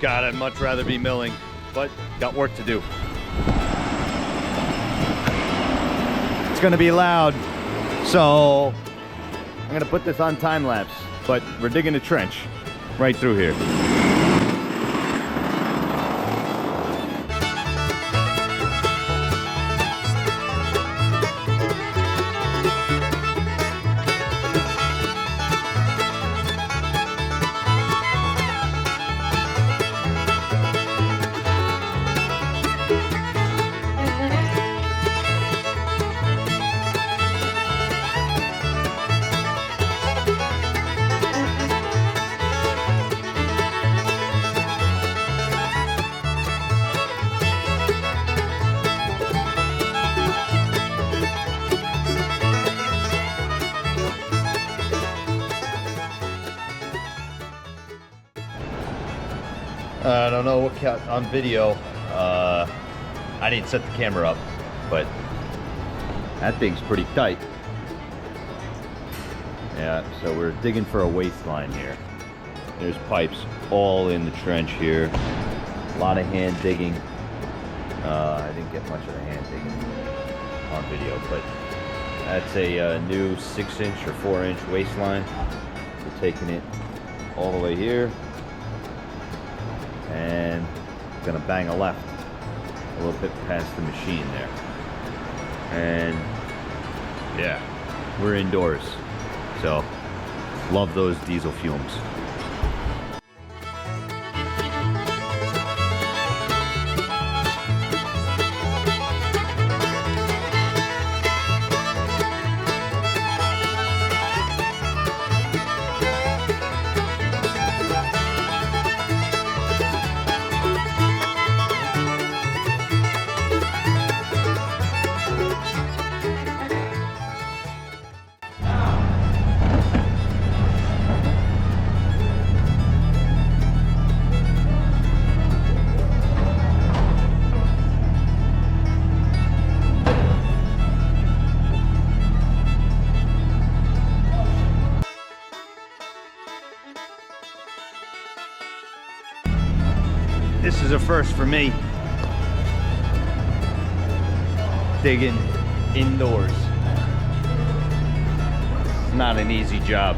God, I'd much rather be milling, but got work to do. It's gonna be loud, so I'm gonna put this on time lapse, but we're digging a trench right through here. I don't know what on video. I didn't set the camera up, but that thing's pretty tight. Yeah, so we're digging for a waistline here. There's pipes all in the trench here. A lot of hand digging. I didn't get much of the hand digging on video, but that's a new 6-inch or 4-inch waistline. We're taking it all the way here. And gonna bang a left a little bit past the machine there. And yeah, we're indoors, so love those diesel fumes. This is a first for me. Digging indoors. It's not an easy job.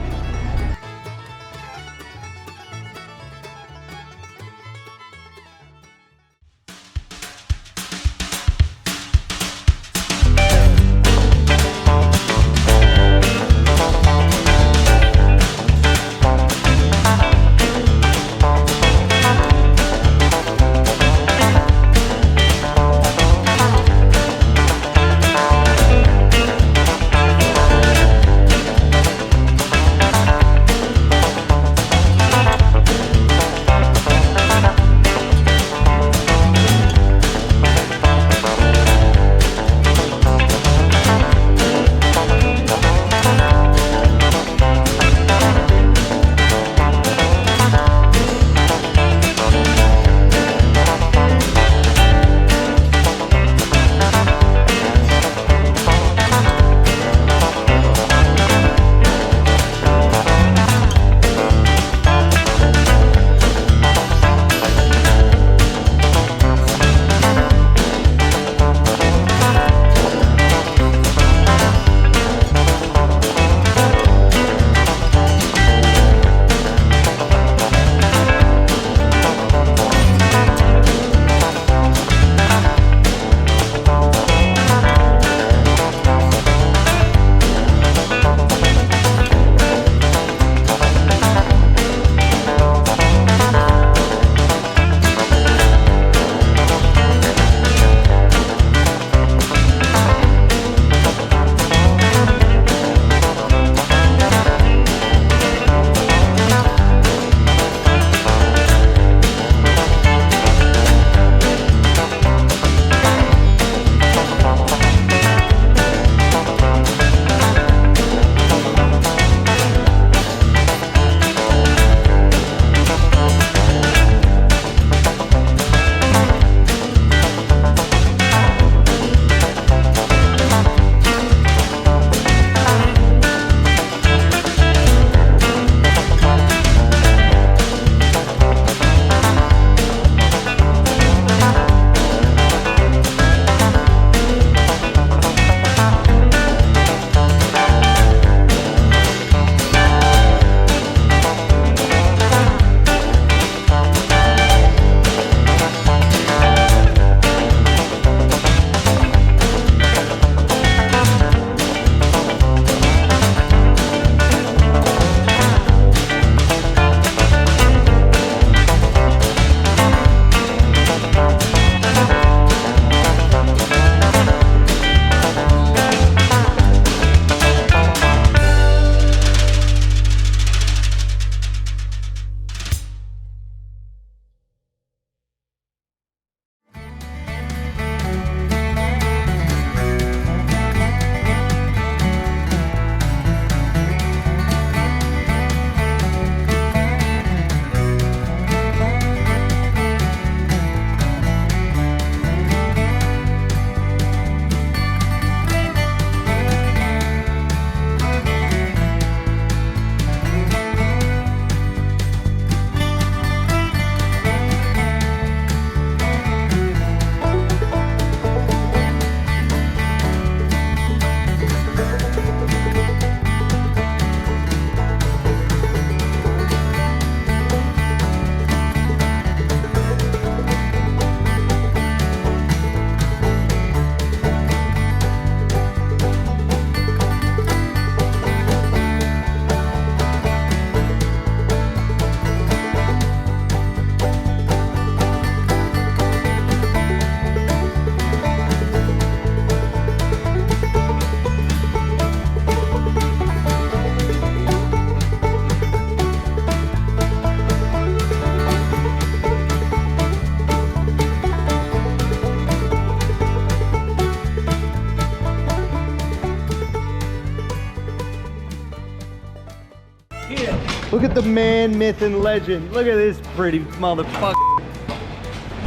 at the man, myth, and legend. Look at this pretty motherfucker.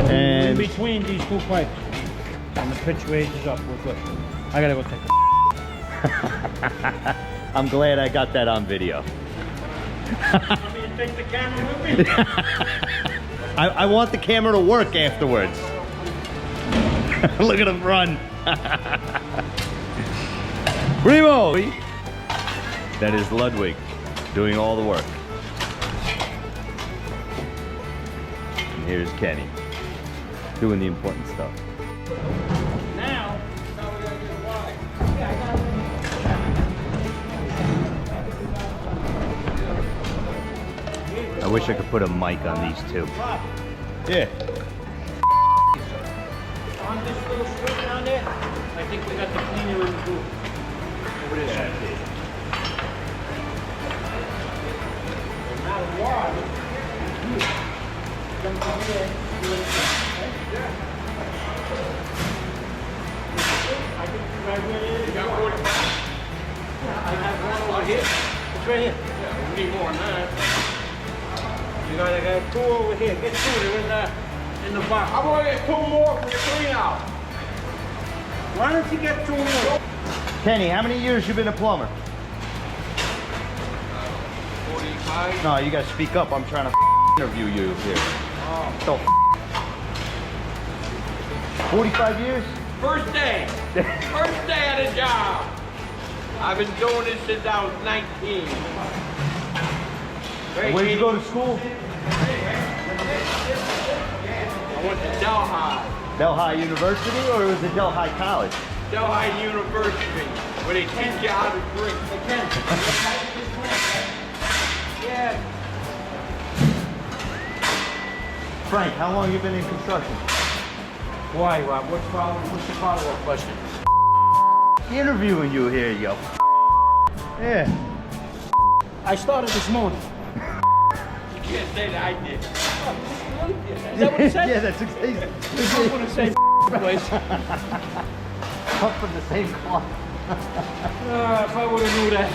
And in between these two pipes, and the pitch raises up. We're good. I gotta go take a. I'm glad I got that on video. Want me to take the camera with me? I want the camera to work afterwards. Look at him run. Primo! That is Ludwig doing all the work. And here's Kenny doing the important stuff. Now we're gonna do the wire. I wish I could put a mic on these two. Yeah. On this little strip down there, I think we got the cleaner in the booth. Over there. Yeah. No matter what, come from here, do it. I think right where it is. You got one? I have one over here. It's right here. Yeah, we need more than that. You gotta get two over here. Get two. They're in the box. I'm gonna get 2 more for the clean out. Why don't you get 2 more? Kenny, how many years you been a plumber? 45. No, you gotta speak up. I'm trying to interview you here. So 45 years? First day. First day of the job. I've been doing this since I was 19. Where'd you go to school? I went to Delhi. Delhi University, or was it Delhi College? Delhi University, where they teach you how to drink. Yeah. Frank, how long you been in construction? Why, Rob? What's the follow-up question? Interviewing you here, yo. Yeah. I started this morning. You can't say that I did. Is that what he said? Yeah, that's exactly. I'm gonna say place. Cut from the same cloth. If I would have knew that.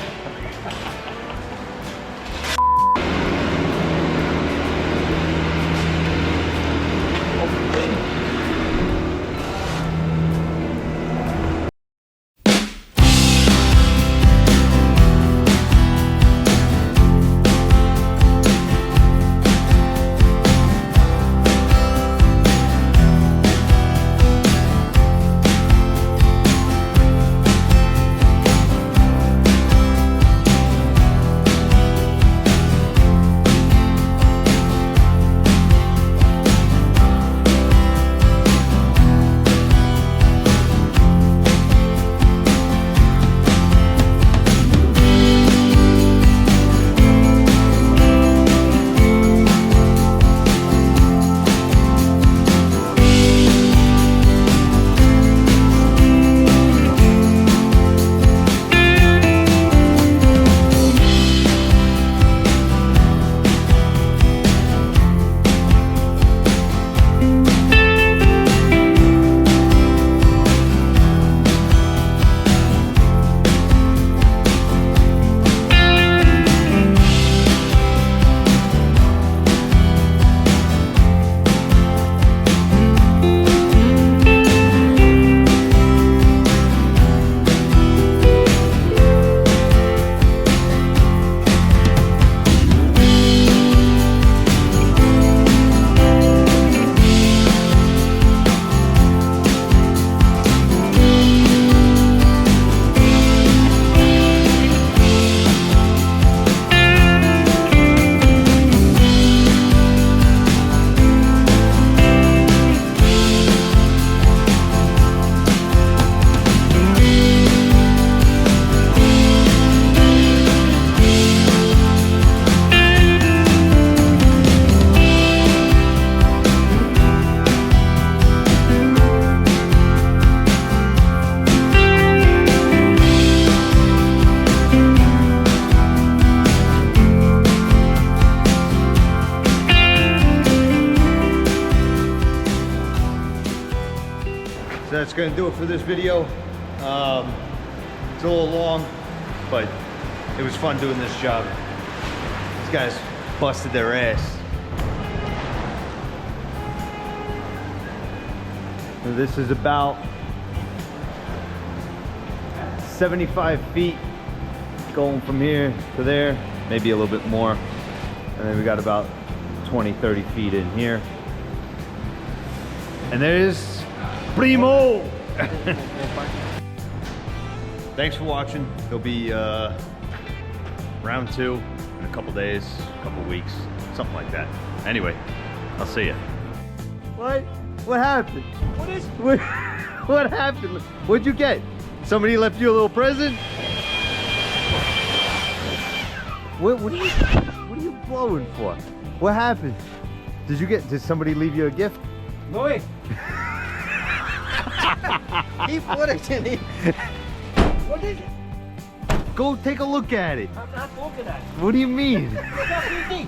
So that's going to do it for this video. It's a little long, but it was fun doing this job. guys busted their ass. So this is about 75 feet going from here to there, maybe a little bit more. And then we got about 20, 30 feet in here. And there's Primo! Thanks for watching. There'll be round 2 in a couple days, a couple weeks, something like that. Anyway, I'll see you. What? What happened? What is? What happened? What'd you get? Somebody left you a little present? What are you blowing for? What happened? Did somebody leave you a gift? No way. He put it in it. What is it? Go take a look at it. I'm not looking at it. What do you mean? WD.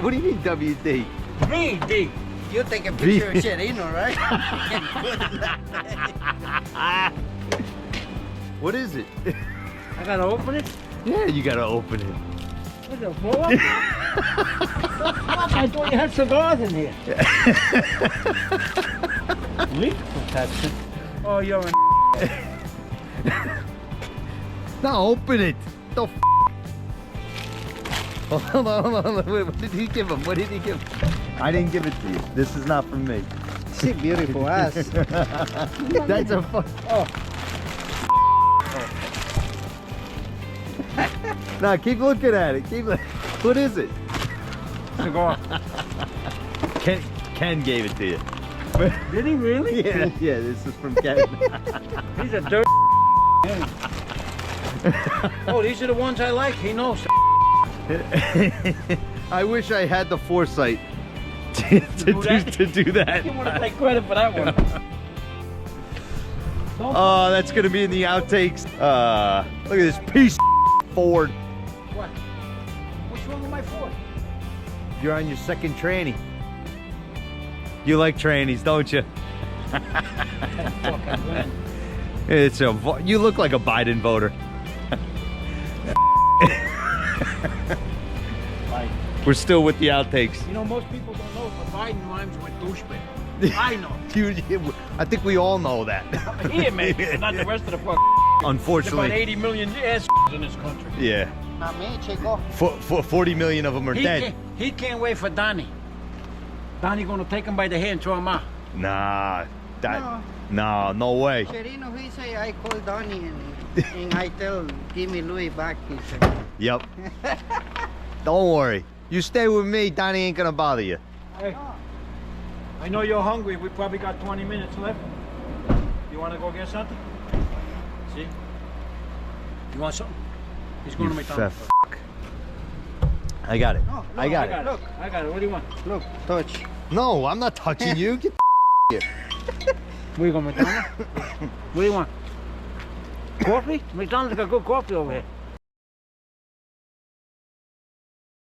What do you mean WD? VD. You take a picture of shit, you know, right? What is it? I gotta open it? Yeah, you gotta open it. What's a blow up? Fuck, I thought you had cigars in here. Leak protection. Oh, you're an No, open it. The f. Hold on. Wait, what did he give him? What did he give him? I didn't give it to you. This is not from me. See, beautiful ass. That's a fuck. Oh. No, keep looking at it. What is it? Cigar. Ken gave it to you. Did he really? Yeah, this is from Ken. He's a dirt. Oh, these are the ones I like. He knows. I wish I had the foresight to do that. You want to take credit for that one. Oh, that's gonna be in the outtakes. Look at this piece of Ford. What? What's wrong with my Ford? You're on your second tranny. You like trannies, don't you? It's you look like a Biden voter. We're still with the outtakes. You know, most people don't know, but Biden rhymes with douchebag. I know. I think we all know that. Here, maybe, but not the rest of the fuck. There's about Unfortunately. 80 million ass in this country. Yeah. Not me, Chico. 40 million of them are dead. He can't wait for Donnie. Donnie gonna take him by the hand and throw him out. Nah. No way. Cherino, he say I call Donnie and I tell, give me Louis back. He said. Yep. Don't worry. You stay with me, Donnie ain't gonna bother you. Hey, I know you're hungry. We probably got 20 minutes left. You wanna go get something? See? You want something? He's going to McDonald's. I got it. No, I got it. Look, I got it. What do you want? Look, touch. No, I'm not touching you. Get here. Where you going, McDonald's? What do you want? Coffee? McDonald's got good coffee over here.